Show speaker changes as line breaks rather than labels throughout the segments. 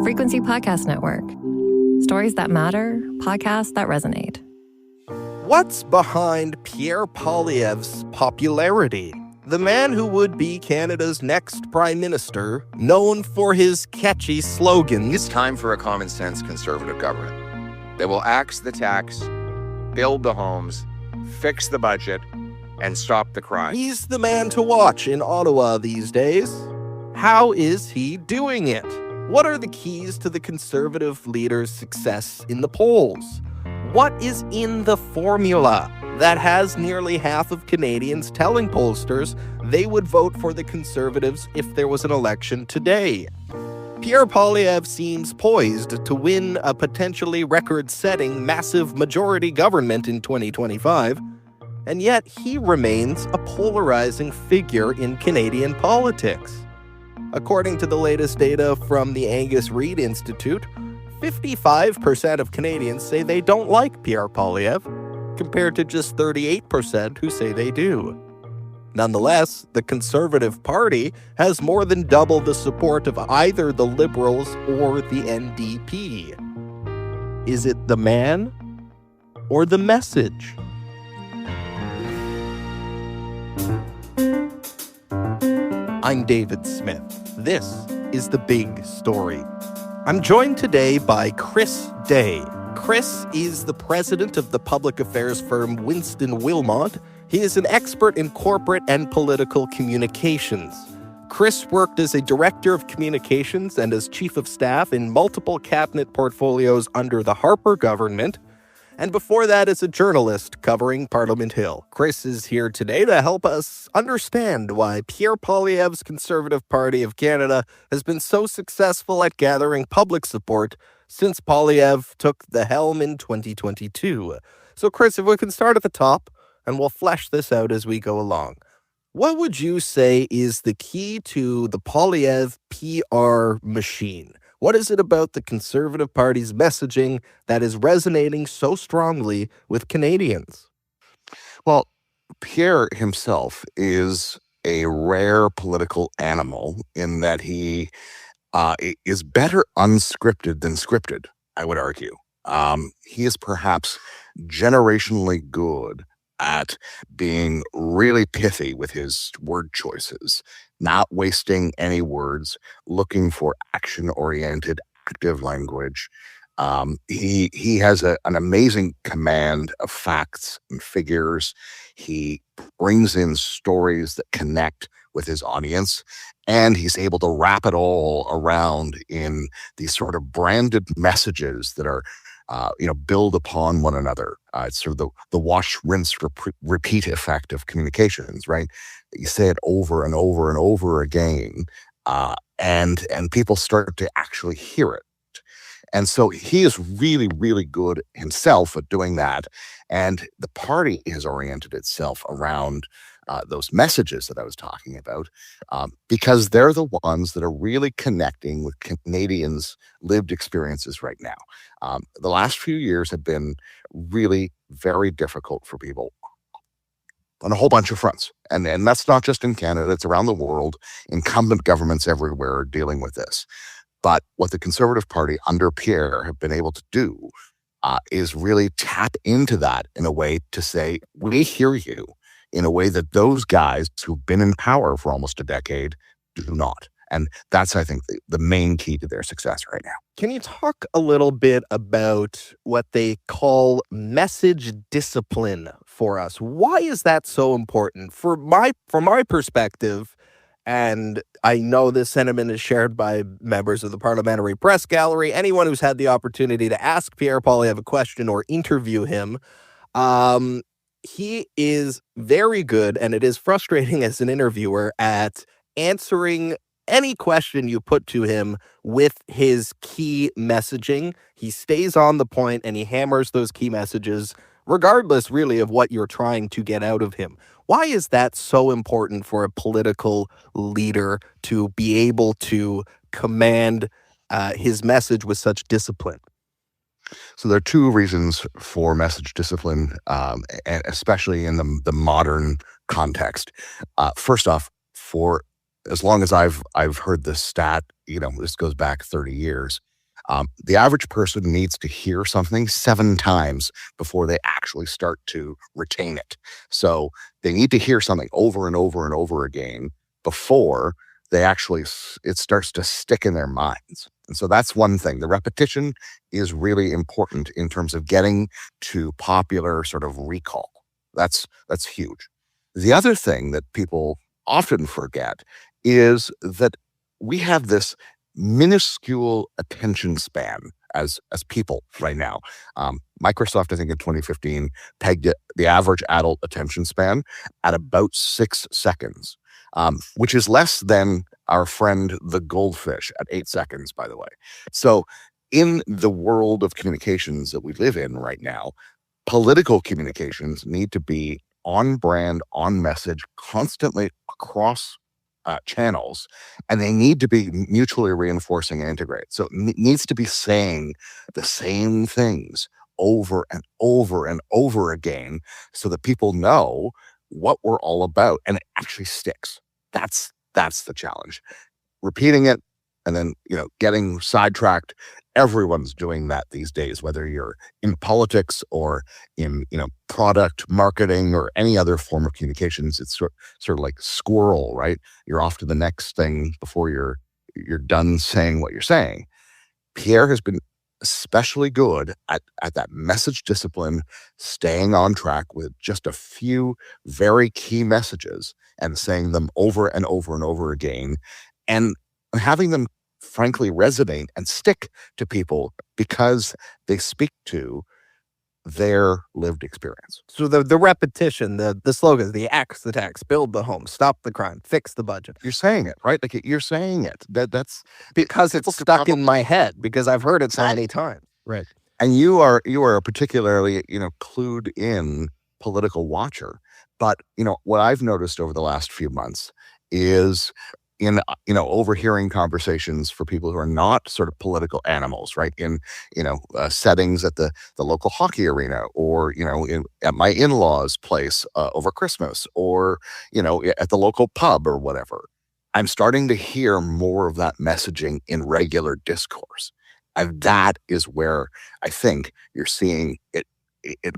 Frequency Podcast Network. Stories that matter, podcasts that resonate.
What's behind Pierre Poilievre's popularity? The man who would be Canada's next prime minister, known for his catchy slogans.
It's time for a common sense conservative government that will axe the tax, build the homes, fix the budget, and stop the crime.
He's the man to watch in Ottawa these days. How is he doing it? What are the keys to the Conservative leader's success in the polls? What is in the formula that has nearly half of Canadians telling pollsters they would vote for the Conservatives if there was an election today? Pierre Poilievre seems poised to win a potentially record-setting massive majority government in 2025, and yet he remains a polarizing figure in Canadian politics. According to the latest data from the Angus Reid Institute, 55% of Canadians say they don't like Pierre Poilievre, compared to just 38% who say they do. Nonetheless, the Conservative Party has more than double the support of either the Liberals or the NDP. Is it the man or the message? I'm David Smith. This is The Big Story. I'm joined today by Chris Day. Chris is the president of the public affairs firm Winston Wilmont. He is an expert in corporate and political communications. Chris worked as a director of communications and as chief of staff in multiple cabinet portfolios under the Harper government, and before that as a journalist covering Parliament Hill. Chris is here today to help us understand why Pierre Poilievre's Conservative Party of Canada has been so successful at gathering public support since Poilievre took the helm in 2022. So Chris, if we can start at the top, and we'll flesh this out as we go along. What would you say is the key to the Poilievre PR machine? What is it about the Conservative Party's messaging that is resonating so strongly with Canadians?
Well, Pierre himself is a rare political animal in that he is better unscripted than scripted, I would argue. He is perhaps generationally good at being really pithy with his word choices, not wasting any words, looking for action-oriented, active language. He has an amazing command of facts and figures. He brings in stories that connect with his audience, and he's able to wrap it all around in these sort of branded messages that are build upon one another. It's sort of the wash, rinse, repeat effect of communications, right? You say it over and over and over again, and people start to actually hear it. And so he is really, really good himself at doing that. And the party has oriented itself around those messages that I was talking about, because they're the ones that are really connecting with Canadians' lived experiences right now. The last few years have been really very difficult for people on a whole bunch of fronts. And that's not just in Canada, it's around the world. Incumbent governments everywhere are dealing with this. But what the Conservative Party under Pierre have been able to do is really tap into that in a way to say, we hear you, in a way that those guys who've been in power for almost a decade do not. And that's, I think, the main key to their success right now.
Can you talk a little bit about what they call message discipline for us? Why is that so important? From my perspective, and I know this sentiment is shared by members of the Parliamentary Press Gallery, anyone who's had the opportunity to ask Pierre Poilievre a question or interview him, he is very good, and it is frustrating as an interviewer, at answering any question you put to him with his key messaging. He stays on the point and he hammers those key messages regardless really of what you're trying to get out of him. Why is that so important for a political leader to be able to command his message with such discipline?
So there are two reasons for message discipline, especially in the modern context. First off, for as long as I've heard this stat, this goes back 30 years, The average person needs to hear something 7 times before they actually start to retain it. So they need to hear something over and over and over again before they actually, it starts to stick in their minds. And so that's one thing. The repetition is really important in terms of getting to popular sort of recall. That's huge. The other thing that people often forget is that we have this minuscule attention span as people right now. Microsoft, I think in 2015, pegged the average adult attention span at about 6 seconds, which is less than our friend the goldfish at 8 seconds, by the way. So in the world of communications that we live in right now, political communications need to be on brand, on message, constantly across channels, and they need to be mutually reinforcing and integrate. So it needs to be saying the same things over and over and over again so that people know what we're all about and it actually sticks. That's the challenge. Repeating it and then, getting sidetracked. Everyone's doing that these days, whether you're in politics or in, product marketing or any other form of communications. It's sort of like squirrel, right? You're off to the next thing before you're done saying what you're saying. Pierre has been especially good at that message discipline, staying on track with just a few very key messages and saying them over and over and over again, and having them frankly resonate and stick to people because they speak to their lived experience.
So the repetition, the slogans, the axe the tax, build the home, stop the crime, fix the budget.
You're saying it, right? Like you're saying it. That's
because it's stuck in my head because I've heard it so many times.
Right. And you are a particularly, clued in political watcher. But, what I've noticed over the last few months is in, overhearing conversations for people who are not sort of political animals, right? In, settings at the local hockey arena or, at my in-laws' place over Christmas or, at the local pub or whatever. I'm starting to hear more of that messaging in regular discourse. And that is where I think you're seeing it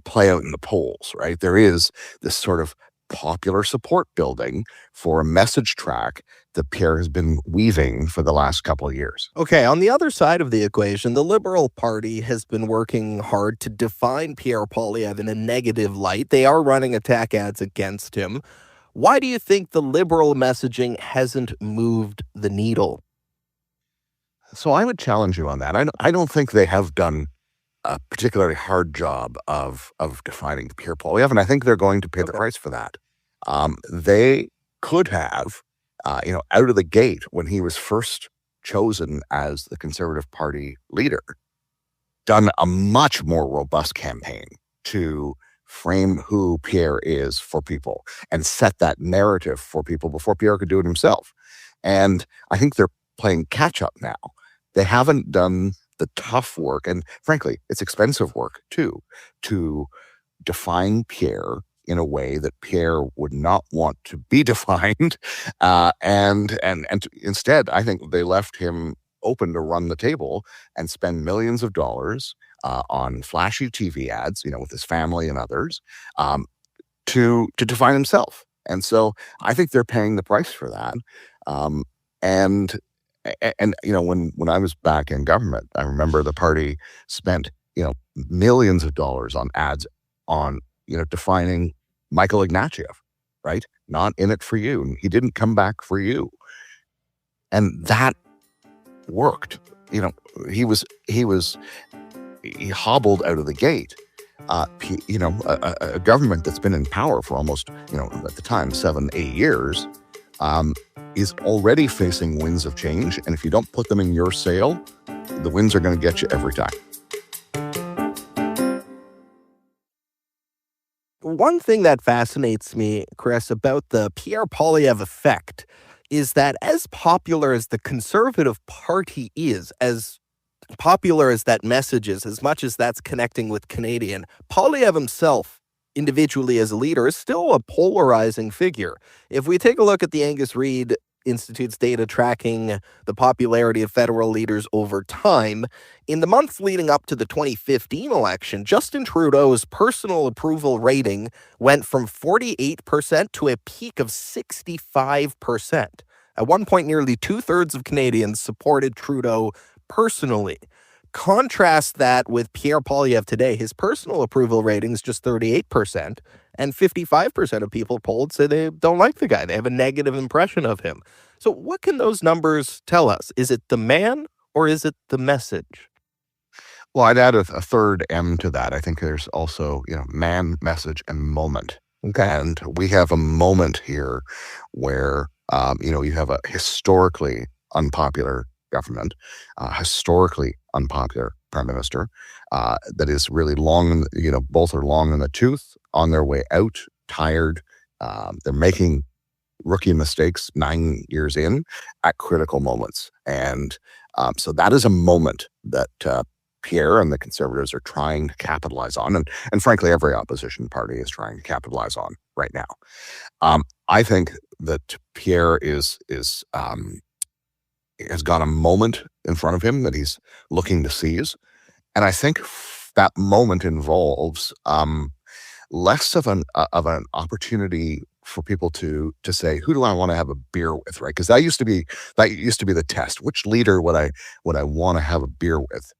play out in the polls, right? There is this sort of popular support building for a message track that Pierre has been weaving for the last couple of years.
Okay, on the other side of the equation, the Liberal Party has been working hard to define Pierre Poilievre in a negative light. They are running attack ads against him. Why do you think the Liberal messaging hasn't moved the needle?
So I would challenge you on that. I don't think they have done a particularly hard job of defining Pierre Poilievre, and I think they're going to pay the price for that. They could have, out of the gate when he was first chosen as the Conservative Party leader, done a much more robust campaign to frame who Pierre is for people and set that narrative for people before Pierre could do it himself. And I think they're playing catch up now. They haven't done the tough work, and frankly, it's expensive work too, to define Pierre in a way that Pierre would not want to be defined. And instead, I think they left him open to run the table and spend millions of dollars on flashy TV ads, with his family and others, to define himself. And so I think they're paying the price for that. And when I was back in government, I remember the party spent, millions of dollars on ads on, defining Michael Ignatieff, right? Not in it for you. He didn't come back for you. And that worked. He hobbled out of the gate. A government that's been in power for almost, at the time, 7-8 years, is already facing winds of change. And if you don't put them in your sail, the winds are going to get you every time.
One thing that fascinates me, Chris, about the Pierre Poilievre effect is that as popular as the Conservative Party is, as popular as that message is, as much as that's connecting with Canadian, Poilievre himself, individually as a leader, is still a polarizing figure. If we take a look at the Angus Reid Institute's data tracking the popularity of federal leaders over time. In the months leading up to the 2015 election, Justin Trudeau's personal approval rating went from 48% to a peak of 65%. At one point, nearly 2/3 of Canadians supported Trudeau personally. Contrast that with Pierre Poilievre today. His personal approval rating is just 38%, and 55% of people polled say they don't like the guy. They have a negative impression of him. So what can those numbers tell us? Is it the man or is it the message?
Well, I'd add a third M to that. I think there's also, man, message, and moment.
Okay.
And we have a moment here where, you have a historically unpopular government, historically unpopular prime minister, that is really long, both are long in the tooth, on their way out, tired. They're making rookie mistakes 9 years in at critical moments. And so that is a moment that Pierre and the Conservatives are trying to capitalize on. And frankly, every opposition party is trying to capitalize on right now. I think that Pierre has got a moment in front of him that he's looking to seize. And I think that moment involves less of an opportunity for people to say, who do I want to have a beer with, right? Because that used to be the test. Which leader would I want to have a beer with?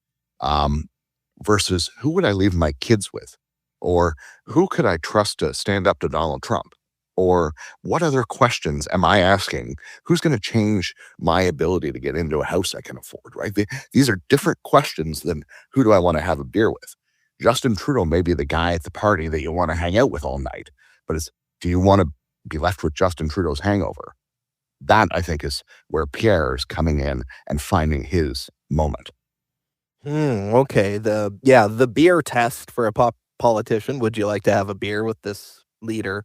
Versus who would I leave my kids with? Or who could I trust to stand up to Donald Trump? Or what other questions am I asking? Who's going to change my ability to get into a house I can afford, right? These are different questions than who do I want to have a beer with? Justin Trudeau may be the guy at the party that you want to hang out with all night, but do you want to be left with Justin Trudeau's hangover? That, I think, is where Pierre is coming in and finding his moment.
Okay. The beer test for a politician. Would you like to have a beer with this leader?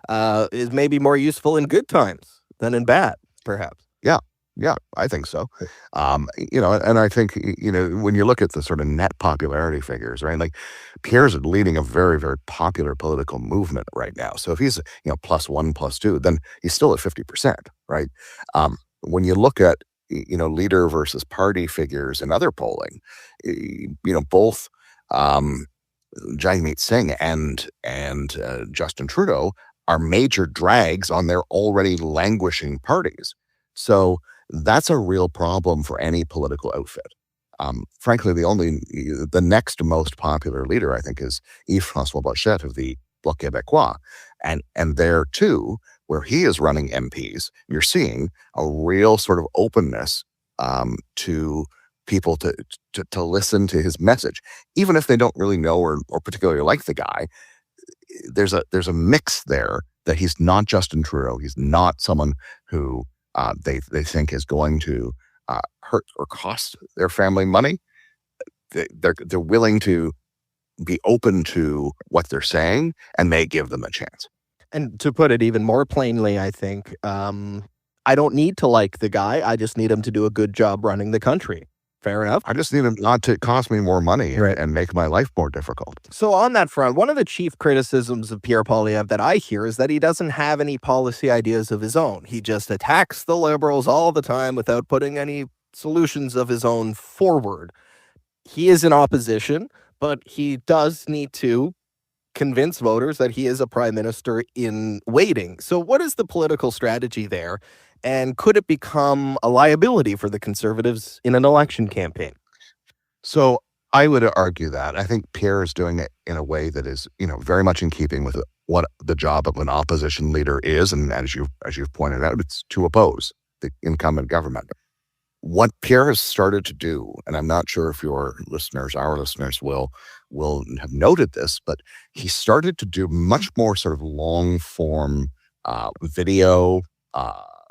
Is maybe more useful in good times than in bad, perhaps.
Yeah, I think so. And I think, when you look at the sort of net popularity figures, right, like Pierre's leading a very, very popular political movement right now. So if he's, +1, +2, then he's still at 50%, right? When you look at, leader versus party figures in other polling, both Jagmeet Singh and Justin Trudeau are major drags on their already languishing parties. So that's a real problem for any political outfit. Frankly, the next most popular leader, I think, is Yves-François Blanchet of the Bloc Québécois. And there, too, where he is running MPs, you're seeing a real sort of openness to people to listen to his message. Even if they don't really know or particularly like the guy, there's a mix there that he's not Justin Trudeau. He's not someone who they think is going to hurt or cost their family money. They're willing to be open to what they're saying, and they give them a chance.
And to put it even more plainly, I think I don't need to like the guy. I just need him to do a good job running the country. Fair enough.
I just need him not to cost me more money
Right.
and make my life more difficult.
So on that front, one of the chief criticisms of Pierre Poilievre that I hear is that he doesn't have any policy ideas of his own. He just attacks the Liberals all the time without putting any solutions of his own forward. He is in opposition, but he does need to convince voters that he is a prime minister in waiting. So what is the political strategy there? And could it become a liability for the Conservatives in an election campaign?
So I would argue that. I think Pierre is doing it in a way that is, very much in keeping with what the job of an opposition leader is. And as you've pointed out, it's to oppose the incumbent government. What Pierre has started to do, and I'm not sure if our listeners will have noted this, but he started to do much more sort of long form video,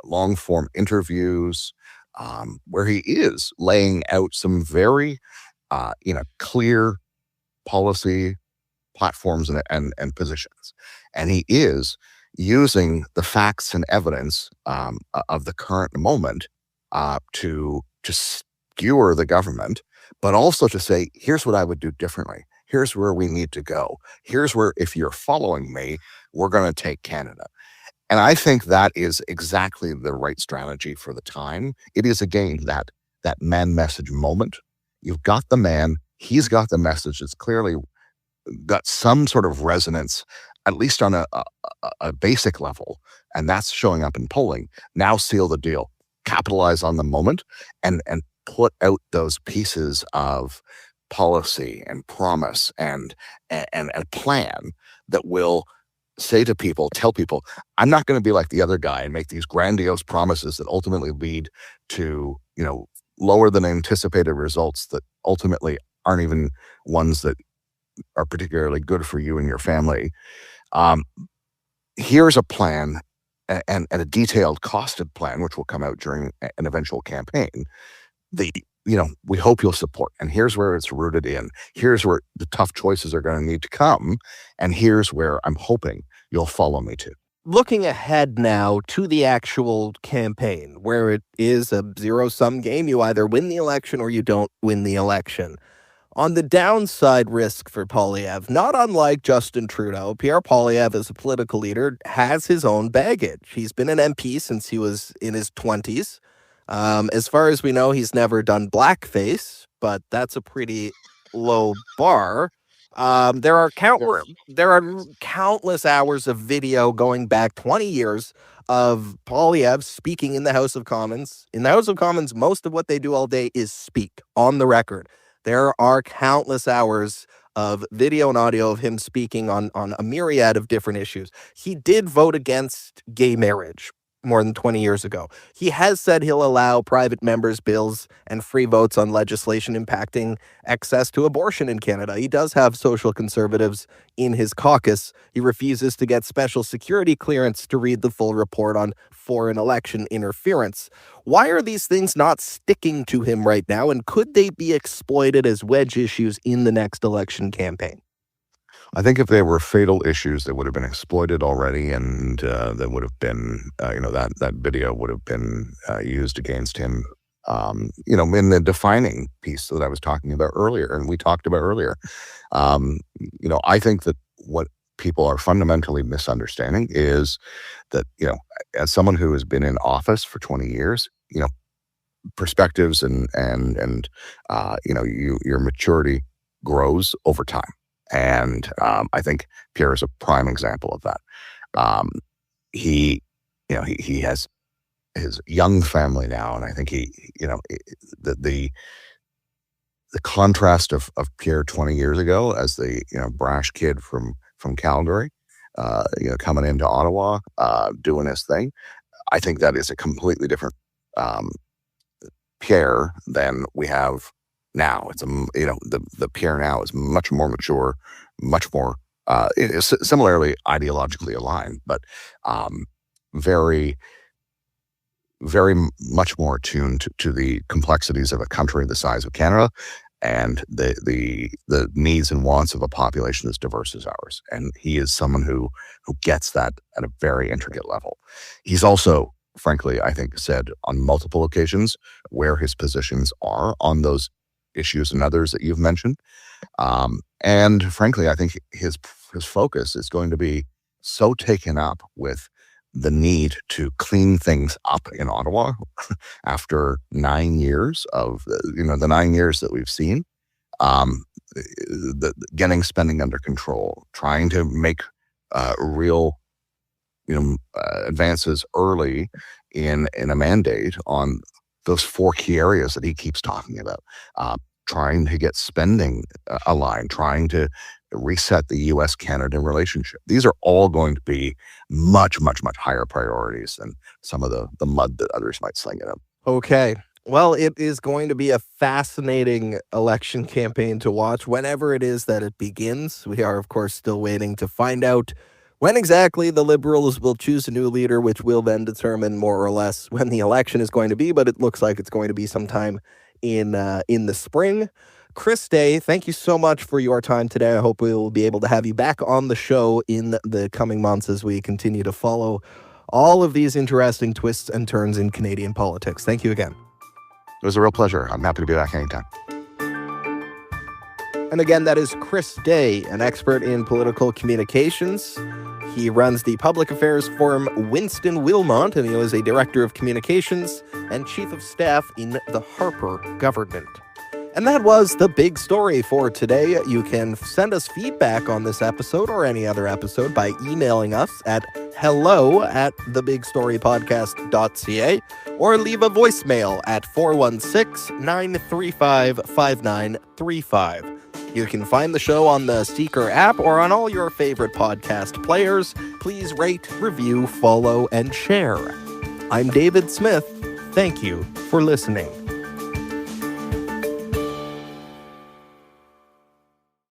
long form interviews, where he is laying out some very clear policy platforms and positions. And he is using the facts and evidence of the current moment to skewer the government, but also to say, here's what I would do differently. Here's where we need to go. Here's where, if you're following me, we're going to take Canada. And I think that is exactly the right strategy for the time. It is, again, that man message moment. You've got the man, he's got the message that's clearly got some sort of resonance, at least on a basic level, and that's showing up in polling. Now seal the deal, capitalize on the moment, and put out those pieces of policy and promise and a plan that will say to people, tell people, I'm not going to be like the other guy and make these grandiose promises that ultimately lead to, lower than anticipated results that ultimately aren't even ones that are particularly good for you and your family. Here's a plan and a detailed costed plan, which will come out during an eventual campaign. We hope you'll support. And here's where it's rooted in. Here's where the tough choices are going to need to come. And here's where I'm hoping you'll follow me to.
Looking ahead now to the actual campaign, where it is a zero-sum game, you either win the election or you don't win the election. On the downside risk for Poilievre, not unlike Justin Trudeau, Pierre Poilievre as a political leader has his own baggage. He's been an MP since he was in his 20s. As far as we know, he's never done blackface, but that's a pretty low bar. There are countless hours of video going back 20 years of Poilievre speaking in the House of Commons. In the House of Commons, most of what they do all day is speak on the record. There are countless hours of video and audio of him speaking on a myriad of different issues. He did vote against gay marriage more than 20 years ago. He has said he'll allow private members' bills and free votes on legislation impacting access to abortion in Canada. He does have social conservatives in his caucus. He refuses to get special security clearance to read the full report on foreign election interference. Why are these things not sticking to him right now, and could they be exploited as wedge issues in the next election campaign?
I think if they were fatal issues that would have been exploited already, and that would have been, that video would have been used against him, in the defining piece that I was talking about earlier, and we talked about earlier. I think that what people are fundamentally misunderstanding is that, as someone who has been in office for 20 years, perspectives and your maturity grows over time. And I think Pierre is a prime example of that. He has his young family now, and I think the contrast of Pierre 20 years ago as the brash kid from Calgary, coming into Ottawa, doing his thing. I think that is a completely different Pierre than we have now. It's the Pierre now is much more mature, much more similarly ideologically aligned, but very, very much more attuned to the complexities of a country the size of Canada and the needs and wants of a population as diverse as ours. And he is someone who gets that at a very intricate level. He's also, frankly, I think, said on multiple occasions where his positions are on those issues and others that you've mentioned. And frankly, I think his focus is going to be so taken up with the need to clean things up in Ottawa after 9 years of, the 9 years that we've seen, getting spending under control, trying to make real, advances early in a mandate on those 4 key areas that he keeps talking about, trying to get spending aligned, trying to reset the U.S.-Canada relationship. These are all going to be much, much, much higher priorities than some of the mud that others might sling at him.
Okay. Well, it is going to be a fascinating election campaign to watch whenever it is that it begins. We are, of course, still waiting to find out when exactly the Liberals will choose a new leader, which will then determine more or less when the election is going to be, but it looks like it's going to be sometime in the spring. Chris Day, thank you so much for your time today. I hope we will be able to have you back on the show in the coming months as we continue to follow all of these interesting twists and turns in Canadian politics. Thank you again.
It was a real pleasure. I'm happy to be back anytime.
And again, that is Chris Day, an expert in political communications. He runs the public affairs firm Winston Wilmont, and he was a director of communications and chief of staff in the Harper government. And that was the big story for today. You can send us feedback on this episode or any other episode by emailing us at hello@thebigstorypodcast.ca or leave a voicemail at 416-935-5935. You can find the show on the Seeker app or on all your favorite podcast players. Please rate, review, follow, and share. I'm David Smith. Thank you for listening.